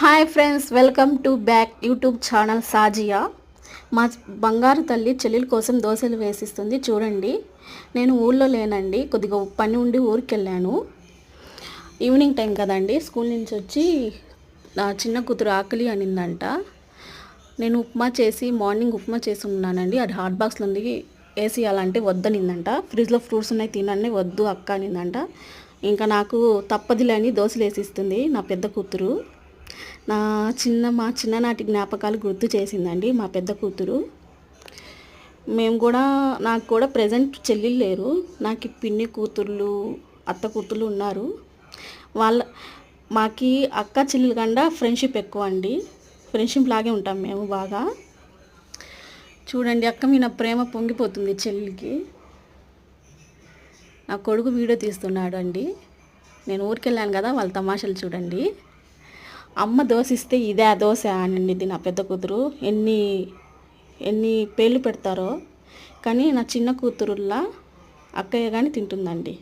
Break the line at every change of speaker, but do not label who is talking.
Hi friends, welcome to back YouTube channel Sajiya. మా బంగారు తల్లి చెల్లెల కోసం దోశలు వేసిస్తుంది చూడండి. నేను ఊళ్ళో లేనండి, కొద్దిగా పని ఉండి ఊరికి వెళ్ళాను. ఈవినింగ్ టైం కదండి, స్కూల్ నుంచి వచ్చి నా చిన్న కూతురు ఆకలి అనిందంట. నేను మార్నింగ్ ఉప్మా చేసి ఉన్నానండి. అది హాట్ బాక్స్లో ఉంది, వేసి అలాంటి వద్దనిందంట. ఫ్రిడ్జ్లో ఫ్రూట్స్ ఉన్నాయి తినండి, వద్దు అక్క అనిందంట. ఇంకా నాకు తప్పదులే అని దోశలు వేసిస్తుంది నా పెద్ద కూతురు. మా చిన్ననాటి జ్ఞాపకాలు గుర్తు చేసిందండి మా పెద్ద కూతురు. నాకు కూడా ప్రజెంట్ చెల్లెలు లేరు, నాకు పిన్ని కూతుర్లు అత్త కూతుర్లు ఉన్నారు. మాకి అక్క చెల్లెలు కన్నా ఫ్రెండ్షిప్ ఎక్కువ అండి. ఫ్రెండ్షిప్ లాగే ఉంటాం మేము బాగా. చూడండి, అక్క మీద ప్రేమ పొంగిపోతుంది చెల్లికి. నా కొడుకు వీడియో తీస్తున్నాడు అండి. నేను ఊరికి వెళ్ళాను కదా, వాళ్ళ తమాషాలు చూడండి. అమ్మ దోశ ఇస్తే ఇదే దోశ అనింది నా పెద్ద కూతురు. ఎన్ని పేర్లు పెడతారో, కానీ నా చిన్న కూతురుల్లా అక్కయ్య కానీ తింటుందండి.